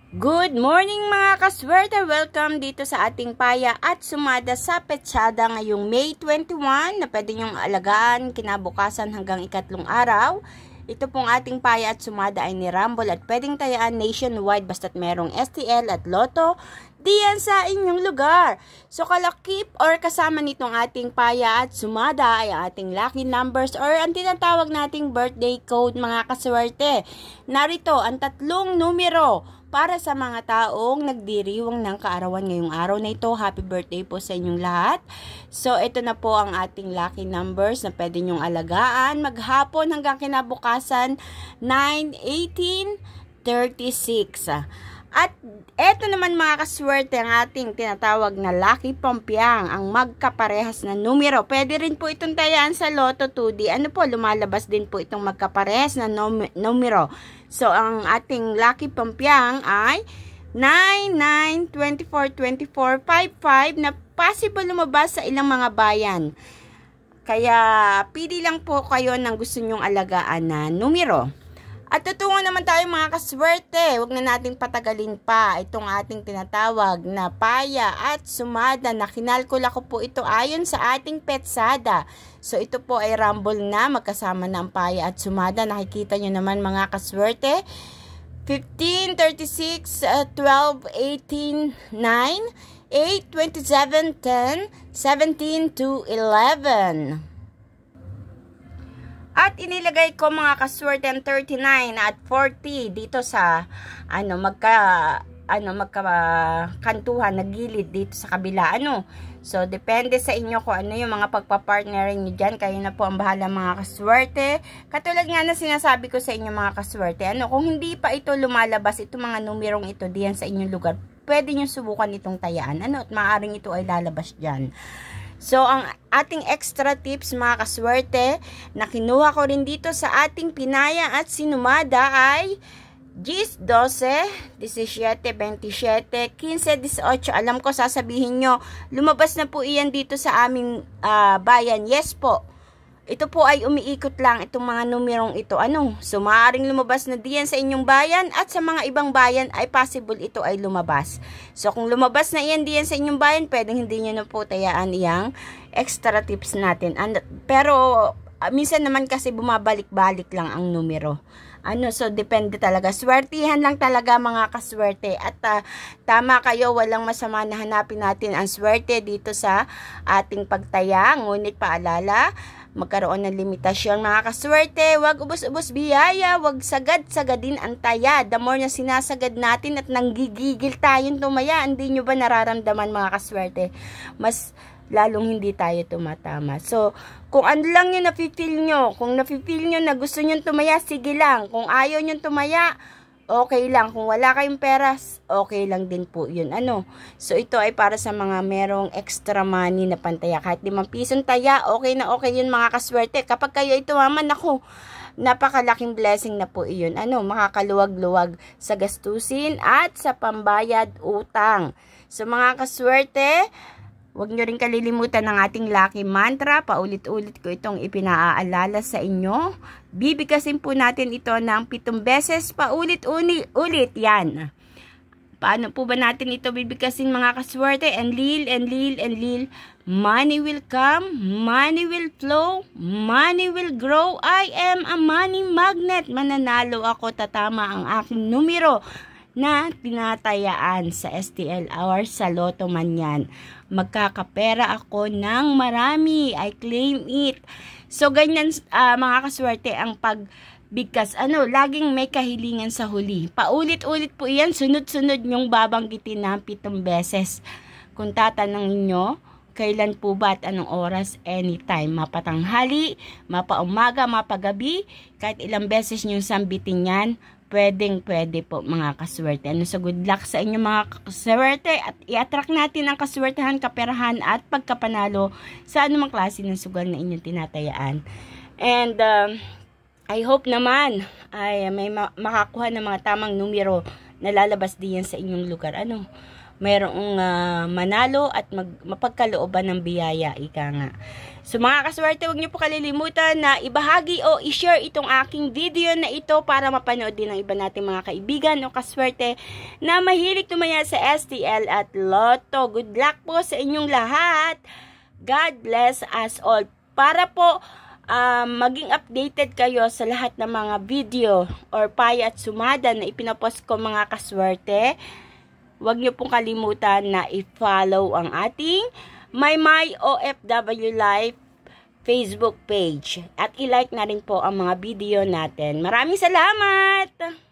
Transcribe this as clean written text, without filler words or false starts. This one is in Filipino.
Good morning mga kaswerte! Welcome dito sa ating paya at sumada sa petsada ngayong May 21 na pwede nyong alagaan kinabukasan hanggang ikatlong araw. Ito pong ating paya at sumada ay nirambol at pwedeng tayaan nationwide basta't merong STL at Lotto diyan sa inyong lugar. So kalakip or kasama nitong ating paya at sumada ay ating lucky numbers or ang tinatawag nating birthday code mga kaswerte. Narito ang tatlong numero para sa mga taong nagdiriwang ng kaarawan ngayong araw na ito. Happy birthday po sa inyong lahat. So, ito na po ang ating lucky numbers na pwede nyong alagaan. Maghapon hanggang kinabukasan, 9, 18, 36. At ito naman mga kaswerte ang ating tinatawag na lucky pampiang, ang magkaparehas na numero. Pwede rin po itong tayaan sa Lotto 2D. Ano po, lumalabas din po itong magkaparehas na numero. So, ang ating lucky pampiang ay 9, 9, 24, 24, 55 na possible lumabas sa ilang mga bayan. Kaya, pili lang po kayo ng gusto nyong alagaan na numero. At tutungo naman tayo mga kaswerte, huwag na nating patagalin pa itong ating tinatawag na paya at sumada na kinalkula ko po ito ayon sa ating petsada. So ito po ay rumble na magkasama na ang paya at sumada. Nakikita nyo naman mga kaswerte, 15, 36, 12, 18, 9, 8, 27, 10, 17 to 11. At inilagay ko mga kaswerte ang 39 at 40 dito sa magkakantuhan na gilid dito sa kabila. So depende sa inyo kung ano yung mga pagpapartnering niyo diyan. Kayo na po ang bahala mga kaswerte. Katulad nga na sinasabi ko sa inyo mga kaswerte, kung hindi pa ito lumalabas itong mga numerong ito diyan sa inyong lugar, pwede niyo subukan itong tayaan. At maaaring ito ay lalabas diyan. So, ang ating extra tips mga kaswerte na kinuha ko rin dito sa ating pinaya at sinumada ay 10, 12, 17, 27, 15, 18. Alam ko sasabihin nyo, lumabas na po iyan dito sa aming bayan. Yes po. Ito po ay umiikot lang itong mga numerong ito. So, maaaring lumabas na diyan sa inyong bayan at sa mga ibang bayan ay possible ito ay lumabas. So, kung lumabas na iyan diyan sa inyong bayan, pwedeng hindi nyo na po tayaan iyang extra tips natin. Pero, minsan naman kasi bumabalik-balik lang ang numero. So, depende talaga. Swertihan lang talaga mga kaswerte. At tama kayo, walang masama na hanapin natin ang swerte dito sa ating pagtaya. Ngunit paalala, magkaroon ng limitasyon mga kaswerte. Huwag ubos-ubos biyaya, huwag sagad-sagadin ang taya. The more na sinasagad natin at nanggigigil tayong tumaya, hindi nyo ba nararamdaman mga kaswerte? Mas lalong hindi tayo tumatama. So, kung ano lang yung nafe-feel nyo, kung nafe-feel nyo na gusto nyo tumaya, sige lang. Kung ayaw nyo tumaya, okay lang. Kung wala kayong peras, okay lang din po yun. So, ito ay para sa mga merong extra money na pantaya. Kahit 5 pisong taya, okay na okay yun mga kaswerte. Kapag kayo ito maman, napakalaking blessing na po iyon. Makakaluwag-luwag sa gastusin at sa pambayad utang. So, mga kaswerte, huwag nyo rin kalilimutan ng ating lucky mantra. Paulit-ulit ko itong ipinaaalala sa inyo. Bibigkasin po natin ito ng 7 beses. Paulit-ulit yan. Paano po ba natin ito bibigkasin mga kaswerte? Enlil. Money will come. Money will flow. Money will grow. I am a money magnet. Mananalo ako, tatama ang aking numero na tinatayaan sa STL or sa Lotto man yan. Magkakapera ako ng marami. I claim it. So, ganyan mga kaswerte ang pagbigkas. Laging may kahilingan sa huli. Paulit-ulit po iyan. Sunod-sunod nyong babanggitin na 7 beses. Kung tatanungin nyo, kailan po ba at anong oras? Anytime. Mapatanghali, mapaumaga, mapagabi. Kahit ilang beses nyong sambitin yan, pwede po mga kaswerte. So good luck sa inyo mga kaswerte at i-attract natin ang kaswertehan, kaperahan at pagkapanalo sa anumang klase ng sugal na inyong tinatayaan. And I hope naman ay may makakuha ng mga tamang numero na lalabas diyan sa inyong lugar. mayroong manalo at mapagkalooban ng biyaya, ika nga. So mga kaswerte, huwag niyo po kalilimutan na ibahagi o i-share itong aking video na ito para mapanood din ng iba nating mga kaibigan o kaswerte na mahilig tumaya sa STL at Lotto. Good luck po sa inyong lahat. God bless us all. Para po maging updated kayo sa lahat ng mga video or paya at sumada na ipinapost ko mga kaswerte, huwag niyo pong kalimutan na i-follow ang ating My OFW Life Facebook page. At i-like na rin po ang mga video natin. Maraming salamat!